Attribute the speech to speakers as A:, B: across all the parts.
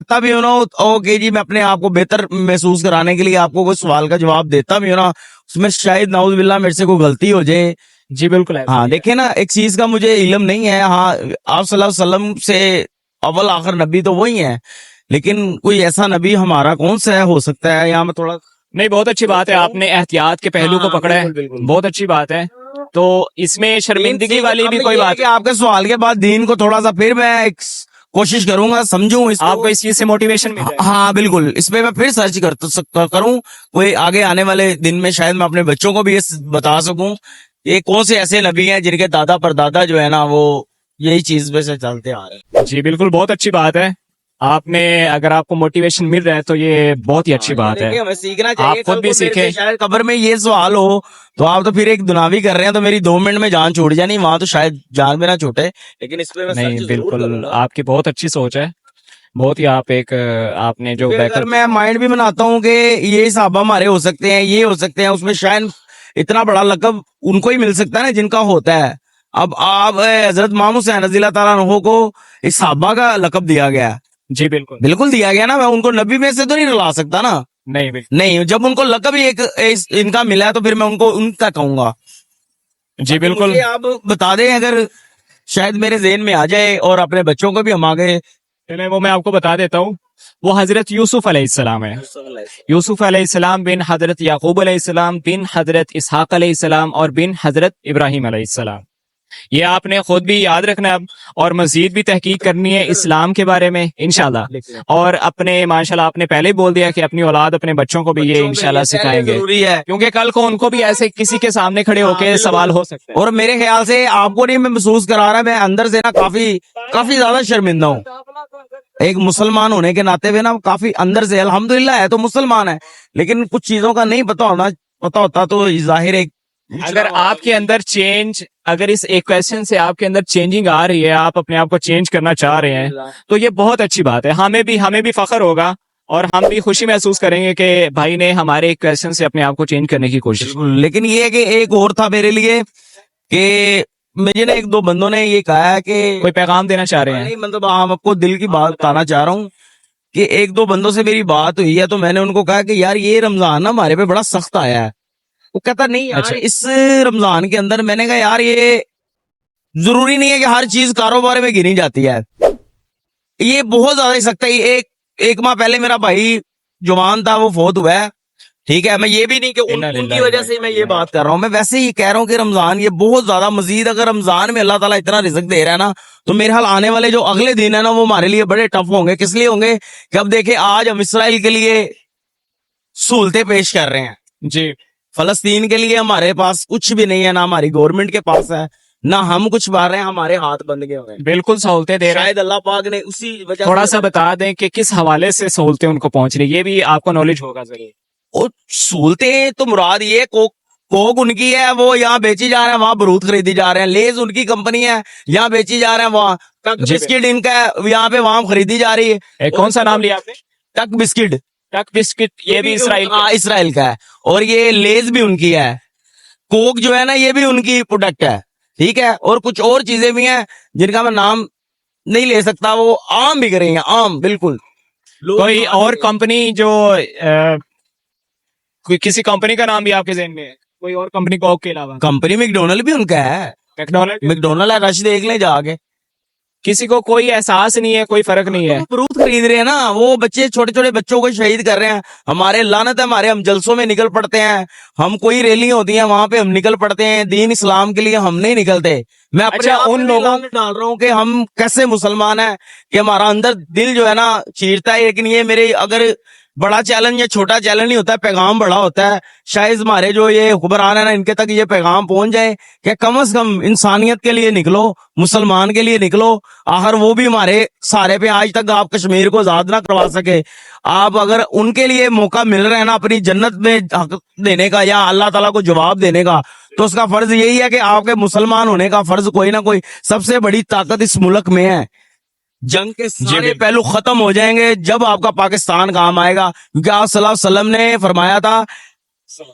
A: بتاتا بھی ہوں نا اوکے جی میں اپنے آپ کو بہتر محسوس کرانے کے لیے آپ کو کوئی سوال کا جواب دیتا بھی ہوں نا, اس میں شاید نعوذ باللہ میرے سے کوئی غلطی ہو جائے.
B: جی بالکل.
A: ہاں دیکھیں نا, ایک چیز کا مجھے علم نہیں ہے. ہاں آپ صلی اللہ علیہ وسلم سے اول آخر نبی تو وہی ہیں, لیکن کوئی ایسا نبی ہمارا کون سا ہے ہو سکتا ہے. یہاں میں تھوڑا
B: نہیں, بہت اچھی بات ہے, آپ نے احتیاط کے پہلو کو پکڑا ہے, بہت اچھی بات ہے. تو اس میں شرمندگی والی بھی کوئی بات
A: ہے. آپ کے سوال کے بعد دین کو تھوڑا سا پھر میں کوشش کروں گا سمجھوں اس
B: آپ کو اس چیز سے موٹیویشن مل جائے.
A: ہاں بالکل, اس پہ میں پھر سرچ کروں کوئی آگے آنے والے دن میں شاید میں اپنے بچوں کو بھی یہ بتا سکوں یہ کون سے ایسے نبی ہیں جن کے دادا پر دادا جو ہے نا وہ یہی چیز میں سے چلتے آ رہے ہیں.
B: جی بالکل, بہت اچھی بات ہے. آپ نے اگر آپ کو موٹیویشن مل رہا ہے تو یہ بہت ہی اچھی بات ہے.
A: ہمیں سیکھنا چاہیے.
B: آپ خود بھی سیکھیں.
A: شاید قبر میں یہ سوال ہو تو آپ تو پھر ایک دناوی کر رہے ہیں تو میری 2 منٹ میں جان چھوٹ جانی, وہاں تو شاید جان میں نہ چھوٹے, لیکن اس پہ
B: نہیں بالکل آپ کی بہت اچھی سوچ ہے, بہت ہی آپ نے جو
A: اگر میں مائنڈ بھی بناتا ہوں کہ یہ صحابہ ہمارے ہو سکتے ہیں, یہ ہو سکتے ہیں, اس میں شاید اتنا بڑا لقب ان کو ہی مل سکتا ہے نا جن کا ہوتا ہے. اب آپ حضرت امام حسین رضی اللہ تعالیٰ عنہ کو اس صحابہ کا لقب دیا گیا.
B: جی بالکل
A: بالکل دیا گیا نا, میں ان کو نبی میں سے تو نہیں رلا سکتا نا.
B: نہیں بالکل
A: نہیں, جب ان کو لقب ہی ایک ان کا ملا ہے تو پھر میں ان کو ان کا کہوں گا.
B: جی بالکل.
A: آپ بتا دیں اگر شاید میرے ذہن میں آ جائے اور اپنے بچوں کو بھی ہم آگے.
B: وہ میں آپ کو بتا دیتا ہوں, وہ حضرت یوسف علیہ السلام ہے. یوسف علیہ السلام بن حضرت یعقوب علیہ السلام بن حضرت اسحاق علیہ السلام اور بن حضرت ابراہیم علیہ السلام. یہ آپ نے خود بھی یاد رکھنا ہے اب, اور مزید بھی تحقیق کرنی ہے اسلام کے بارے میں انشاءاللہ. اور اپنے ماشاءاللہ آپ نے پہلے ہی بول دیا کہ اپنی اولاد اپنے بچوں کو بھی یہ انشاءاللہ سکھائیں گے, کیونکہ کل کو ان کو بھی ایسے کسی کے سامنے کھڑے ہو کے سوال ہو سکتا ہے.
A: اور میرے خیال سے آپ کو نہیں میں محسوس کرا رہا, میں اندر سے نا کافی زیادہ شرمندہ ہوں. ایک مسلمان ہونے کے ناطے ہوئے نا کافی اندر سے, الحمدللہ ہے تو مسلمان ہے, لیکن کچھ چیزوں کا نہیں پتا ہوتا تو ظاہر ہے.
B: اگر آپ کے اندر اگر اس ایکویشن سے آپ کے اندر چینجنگ آ رہی ہے, آپ اپنے آپ کو چینج کرنا چاہ رہے ہیں, تو یہ بہت اچھی بات ہے. ہمیں بھی فخر ہوگا اور ہم بھی خوشی محسوس کریں گے کہ بھائی نے ہمارے ایکویشن سے اپنے آپ کو چینج کرنے کی کوشش.
A: لیکن یہ ہے کہ ایک اور تھا میرے لیے کہ مجھے نا 1-2 بندوں نے یہ کہا ہے کہ
B: کوئی پیغام دینا چاہ رہے ہیں.
A: مطلب آپ کو دل کی بات بتانا چاہ رہا ہوں کہ 1-2 بندوں سے میری بات ہوئی ہے, تو میں نے ان کو کہا کہ یار یہ رمضان نا ہمارے پہ بڑا سخت آیا ہے. وہ کہتا نہیں یار اس رمضان کے اندر, میں نے کہا یار یہ ضروری نہیں ہے کہ ہر چیز کاروبار میں گنی جاتی ہے, یہ بہت زیادہ سخت ہے. ایک ماہ پہلے میرا بھائی جوان تھا وہ فوت ہوا ہے, ٹھیک ہے. میں یہ بھی نہیں کہ ان کی وجہ سے میں یہ بات کر رہا ہوں, میں ویسے ہی کہہ رہا ہوں کہ رمضان یہ بہت زیادہ مزید, اگر رمضان میں اللہ تعالیٰ اتنا رزق دے رہا ہے نا, تو میرے حال آنے والے جو اگلے دن ہے نا وہ ہمارے لیے بڑے ٹف ہوں گے. کس لیے ہوں گے کہ اب دیکھیں آج ہم اسرائیل کے لیے سہولتیں پیش کر رہے ہیں,
B: جی
A: فلسطین کے لیے ہمارے پاس کچھ بھی نہیں ہے, نہ ہماری گورنمنٹ کے پاس ہے, نہ ہم کچھ پا رہے ہیں, ہمارے ہاتھ بند گئے ہوئے ہیں.
B: بالکل سہولتیں دے رہے ہیں.
A: شاید اللہ پاک نے اسی وجہ
B: تھوڑا سا بتا دیں کہ کس حوالے سے سہولتیں ان کو پہنچ رہی, یہ بھی آپ کو نالج ہوگا ضرور.
A: اور سہولتیں تو مراد یہ کوک ان کی ہے, وہ یہاں بیچی جا رہے ہیں, وہاں برود خریدی جا رہے ہیں. لیز ان کی کمپنی ہے, یہاں بیچی جا رہے ہیں, وہاں ٹک بسکٹ ان کا ہے, یہاں پہ وہاں خریدی جا رہی ہے.
B: کون سا نام لیا آپ نے؟
A: ٹک بسکٹ.
B: ٹک بسکٹ یہ بھی
A: اسرائیل کا ہے, اور یہ لیز بھی ان کی ہے. کوک جو ہے نا یہ بھی ان کی پروڈکٹ ہے, ٹھیک ہے. اور کچھ اور چیزیں بھی ہیں جن کا میں نام نہیں لے سکتا, وہ عام بھی کریں گے, عام بالکل.
B: کوئی اور کمپنی جو کوئی کسی کمپنی کا نام بھی آپ کے ذہن میں ہے, کوئی اور کمپنی کوک کے علاوہ؟
A: کمپنی میکڈونلڈ بھی ان کا ہے, میکڈونلڈ ہے, رش دیکھ لیں جا کے.
B: کسی کو کوئی احساس نہیں ہے, کوئی فرق نہیں ہے.
A: برود خرید رہے ہیں نا, وہ بچے چھوٹے چھوٹے بچوں کو شہید کر رہے ہیں. ہمارے لعنت ہے, ہمارے ہم جلسوں میں نکل پڑتے ہیں, ہم کوئی ریلی ہوتی ہیں وہاں پہ ہم نکل پڑتے ہیں, دین اسلام کے لیے ہم نہیں نکلتے. میں اپنے ان لوگوں میں ڈال رہا ہوں کہ ہم کیسے مسلمان ہیں, کہ ہمارا اندر دل جو ہے نا چیرتا ہے. لیکن یہ میرے اگر بڑا چیلنج یا چھوٹا چیلنج نہیں ہوتا ہے, پیغام بڑا ہوتا ہے. شاید ہمارے جو یہ خبران ہے نا ان کے تک یہ پیغام پہنچ جائے کہ کم از کم انسانیت کے لیے نکلو, مسلمان کے لیے نکلو. آخر وہ بھی ہمارے سارے پہ, آج تک آپ کشمیر کو آزاد نہ کروا سکے, آپ اگر ان کے لیے موقع مل رہا ہے نا اپنی جنت میں حق دینے کا یا اللہ تعالیٰ کو جواب دینے کا, تو اس کا فرض یہی ہے کہ آپ کے مسلمان ہونے کا فرض کوئی نہ کوئی. سب سے بڑی طاقت اس ملک میں ہے. جنگ کے سارے پہلو ختم ہو جائیں گے جب آپ کا پاکستان کام آئے گا, کیونکہ آپ صلی اللہ علیہ وسلم نے فرمایا تھا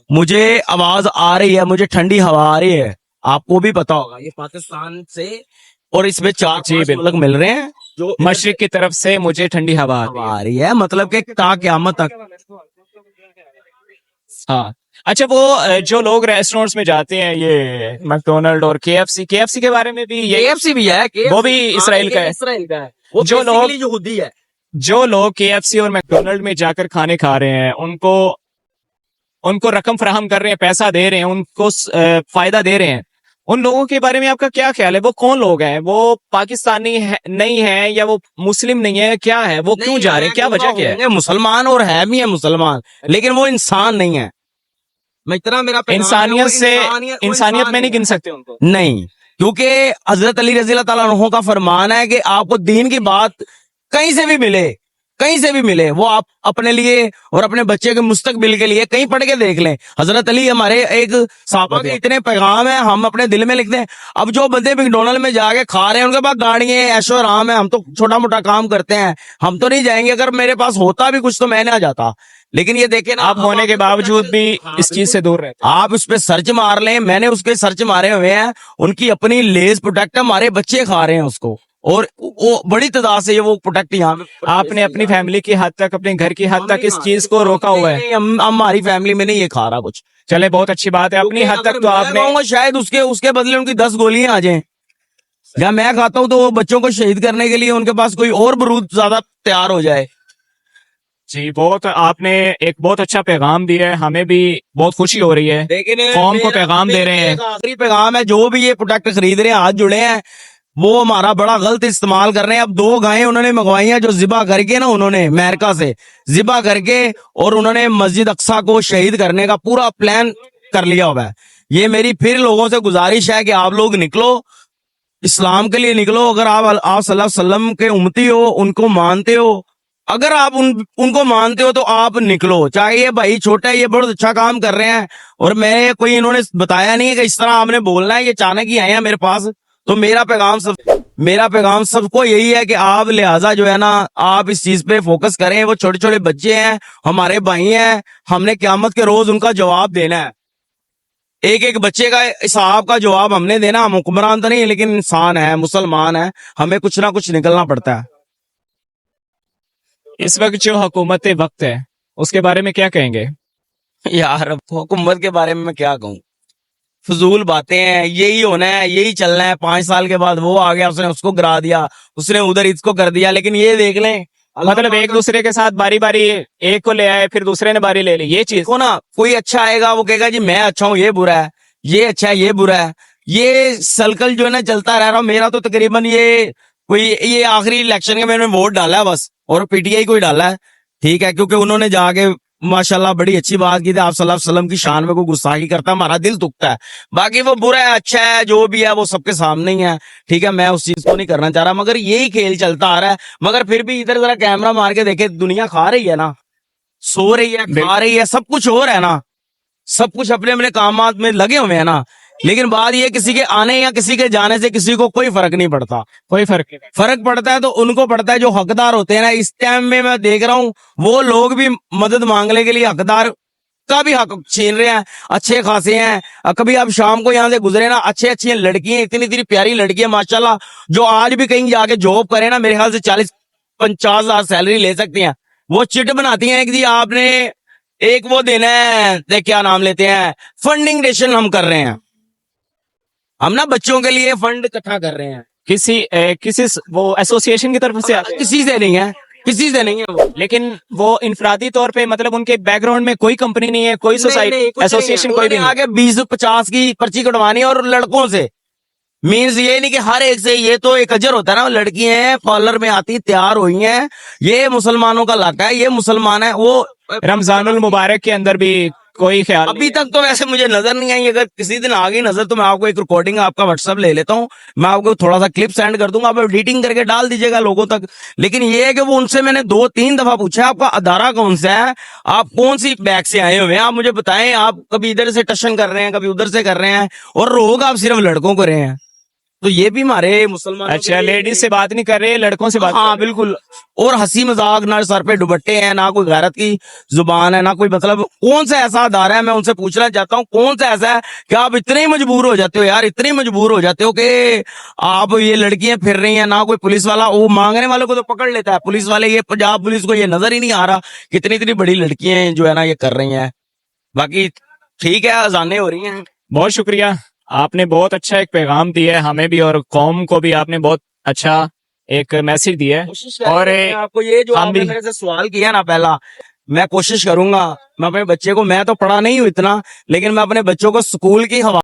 A: مجھے آواز آ رہی ہے, مجھے ٹھنڈی ہوا آ رہی ہے. آپ کو بھی پتا ہوگا یہ پاکستان سے, اور اس میں 4 ملک مل رہے ہیں, जो
B: मशरिक की तरफ से मुझे ठंडी हवा आती है।
A: आ रही है, मतलब कि ता क़यामत तक।
B: हाँ, अच्छा वो जो लोग रेस्टोरेंट्स में जाते हैं ये मैकडोनल्ड और केएफसी के बारे में भी ये
A: KFC भी है,
B: वो भी इसराइल का है।
A: इसराइल का है। वो
B: जो लोग-
A: basically यहूदी है।
B: जो लोग केएफसी और मैकडोनल्ड में जाकर खाने खा रहे हैं उनको रकम फराहम कर रहे हैं, पैसा दे रहे हैं, उनको फायदा दे रहे हैं, उन लोगों के बारे में आपका क्या ख्याल है? वो कौन लोग हैं? वो पाकिस्तानी नहीं है या वो मुस्लिम नहीं है, क्या है? वो क्यों जा रहे हैं? क्या वजह क्या है?
A: है? मुसलमान और है भी है मुसलमान, लेकिन वो इंसान नहीं है। मैं इतना मेरा पैगाम है,
B: इंसानियत
A: वो
B: से
A: इंसानियत
B: इंसानियत में नहीं
A: है।
B: गिन सकते उनको।
A: नहीं, क्योंकि हजरत अली रजी अल्लाह ताला अन्हु का फरमान है कि आपको दीन की बात कहीं से भी मिले, कहीं से भी मिले, वो आप अपने लिए और अपने बच्चे के मुस्तकबिल के लिए कहीं पढ़ के देख लें। हजरत अली हमारे एक साहबा के इतने पैगाम है, हम अपने दिल में लिखते हैं। अब जो बंदे मैकडोनल्ड में जाके खा रहे हैं, उनके पास गाड़ियां हैं, ऐशो आराम है, हम तो छोटा मोटा काम करते हैं, हम तो नहीं जाएंगे। अगर मेरे पास होता भी कुछ तो मैं ना जाता। लेकिन ये देखे ना,
B: आप होने के बावजूद भी इस चीज से दूर रहते
A: आप उस पे सर्च मार लें, मैंने उसके सर्च मारे हुए हैं, उनकी अपनी लेस प्रोडक्ट, हमारे बच्चे खा रहे हैं उसको, और वो बड़ी तादाद से ये वो प्रोडक्ट यहाँ पे
B: आपने अपनी फैमिली की हद तक, अपने घर की हद तक इस चीज को रोका हुआ है।
A: नहीं, हमारी फैमिली में नहीं ये खा रहा कुछ।
B: चले, बहुत अच्छी बात है। अपनी हद तक तो
A: मैं
B: आपने
A: कहूंगा शायद उसके बदले उनकी 10 गोलियां आ जाएं। या मैं खाता हूं तो वो बच्चों को शहीद करने के लिए उनके पास कोई और बारूद ज्यादा तैयार हो जाए।
B: जी, बहुत आपने एक बहुत अच्छा पैगाम दिया है, हमें भी बहुत खुशी हो रही है।
A: लेकिन
B: कौम को पैगाम दे रहे हैं।
A: एक आखिरी पैगाम है, जो भी ये प्रोडक्ट खरीद रहे हैं, हाथ जुड़े हैं, वो हमारा बड़ा गलत इस्तेमाल कर रहे हैं। अब 2 गायें उन्होंने मंगवाई हैं, जो जिबा करके ना, उन्होंने अमेरिका से जिबा करके, और उन्होंने मस्जिद अक्सा को शहीद करने का पूरा प्लान कर लिया हुआ है। ये मेरी फिर लोगों से गुजारिश है कि आप लोग निकलो, इस्लाम के लिए निकलो। अगर आप सल्लल्लाहु अलैहि वसल्लम के उम्मती हो, उनको मानते हो, अगर आप उनको मानते हो तो आप निकलो। चाहे ये भाई छोटा है, ये बहुत अच्छा काम कर रहे हैं, और मैं कोई इन्होंने बताया नहीं है कि इस तरह आपने बोलना है, ये अचानक ही आए हैं मेरे पास। तो मेरा पैगाम सबको यही है कि आप लिहाजा जो है ना, आप इस चीज पे फोकस करें। वो छोटे छोटे बच्चे हैं, हमारे भाई हैं, हमने क़यामत के रोज उनका जवाब देना है। एक एक बच्चे का हिसाब का जवाब हमने देना। हम हुक्मरान तो नहीं, लेकिन इंसान है, मुसलमान है, हमें कुछ ना कुछ निकलना पड़ता है।
B: इस वक्त जो हुकूमत वक्त है उसके बारे में क्या कहेंगे?
A: यार हुकूमत के बारे में मैं क्या कहूँ, फजूल बातें हैं, यही होना है, यही चलना है। 5 साल के बाद वो आ गया, उसने उसको गिरा दिया, उसने उधर इसको कर दिया। लेकिन ये देख लें,
B: मतलब एक दूसरे के साथ बारी बारी एक को ले आए, फिर दूसरे ने बारी ले ली, ये चीज
A: देखो ना, कोई अच्छा आएगा वो कहेगा जी मैं अच्छा हूँ, ये बुरा है, ये अच्छा है, ये बुरा है। ये सर्कल जो है ना चलता रह रहा। मेरा तो तकरीबन ये आखिरी इलेक्शन के मैंने वोट डाला है बस, और पीटीआई को ही डाला है, ठीक है, क्योंकि उन्होंने जाके माशाल्लाह बड़ी अच्छी बात की थी। आप सल्लल्लाहु अलैहि वसल्लम की शान में कोई गुस्ताखी करता है, हमारा दिल दुखता है। बाकी वो बुरा है, अच्छा है, जो भी है वो सबके सामने ही है, ठीक है, मैं उस चीज को नहीं करना चाह रहा। मगर यही खेल चलता आ रहा है। मगर फिर भी इधर जरा कैमरा मार के देखे, दुनिया खा रही है ना, सो रही है, खा रही है, सब कुछ हो रहा है ना, सब कुछ अपने अपने कामात में लगे हुए हैं ना। लेकिन बात ये, किसी के आने या किसी के जाने से किसी को कोई फर्क नहीं पड़ता।
B: कोई फर्क नहीं।
A: फर्क पड़ता है तो उनको पड़ता है जो हकदार होते हैं ना। इस टाइम में मैं देख रहा हूँ वो लोग भी मदद मांगने के लिए हकदार का भी हक छीन रहे हैं, अच्छे खासे हैं। कभी आप शाम को यहाँ से गुजरे ना, अच्छी लड़कियां, इतनी इतनी प्यारी लड़कियां माशाल्लाह, जो आज भी कहीं जाके जॉब करें ना, मेरे ख्याल से 40-50 हजार सैलरी ले सकती हैं। वो चिट बनाती हैं कि जी आपने एक वो देना है, क्या नाम लेते हैं, फंडिंग रेशन हम कर रहे हैं, हम ना बच्चों के लिए फंड इकट्ठा कर रहे हैं।
B: किसी वो एसोसिएशन की तरफ से आते हैं?
A: किसी से नहीं है, किसी से नहीं है वो।
B: लेकिन वो इनफरादी तौर पे, मतलब उनके बैकग्राउंड में कोई कंपनी नहीं है, कोई सोसाइटी एसोसिएशन कोई भी नहीं।
A: आगे 20-50 की पर्ची कटवानी है, और लड़कों से मीन्स ये नहीं कि हर एक से, ये तो एक अजर होता है ना। लड़की हैं पार्लर में आती, तैयार हुई हैं, ये मुसलमानों का इलाका है, ये मुसलमान है। वो
B: रमजानुल मुबारक के अंदर भी कोई ख्याल
A: अभी तक तो वैसे मुझे नजर नहीं आई। अगर किसी दिन आ गई नजर तो मैं आपको एक रिकॉर्डिंग आपका व्हाट्सएप ले लेता हूँ, मैं आपको थोड़ा सा क्लिप सेंड कर दूंगा, आप एडिटिंग करके डाल दीजिएगा लोगों तक। लेकिन ये है कि वो उनसे मैंने 2-3 दफा पूछा, आपका अदारा कौन सा है, आप कौन सी बैग से आए हुए हैं, आप मुझे बताएं। आप कभी इधर से टशन कर रहे हैं, कभी उधर से कर रहे हैं, और रोग आप सिर्फ लड़कों को रहे हैं। तो ये भी हमारे मुसलमान
B: अच्छा, लेडीज से बात नहीं कर रहे, लड़कों से बात कर
A: हाँ
B: रहे हैं।
A: बिल्कुल, और हंसी मजाक, ना सर पे दुपट्टे हैं, ना कोई गैरत की जुबान है, ना कोई मतलब। कौन सा ऐसा अदारा है, मैं उनसे पूछना चाहता हूँ, कौन सा ऐसा है कि आप इतने ही मजबूर हो जाते हो यार, इतने ही मजबूर हो जाते हो कि आप ये लड़कियां फिर रही हैं, ना कोई पुलिस वाला वो मांगने वालों को तो पकड़ लेता है पुलिस वाले, ये पंजाब पुलिस को ये नजर ही नहीं आ रहा कितनी इतनी बड़ी लड़कियां जो है ना ये कर रही हैं। बाकी ठीक है, अजानें हो रही हैं।
B: बहुत शुक्रिया, आपने बहुत अच्छा एक पैगाम दिया है हमें भी और कौम को भी, आपने बहुत अच्छा एक मैसेज दिया है।
A: कोशिश
B: और
A: करेंगे आपको ये जो
B: हम
A: आपने
B: भी-
A: मेरे से सवाल किया ना पहला, मैं कोशिश करूंगा, मैं अपने बच्चे को, मैं तो पढ़ा नहीं हूँ इतना, लेकिन मैं अपने बच्चों को स्कूल की हवा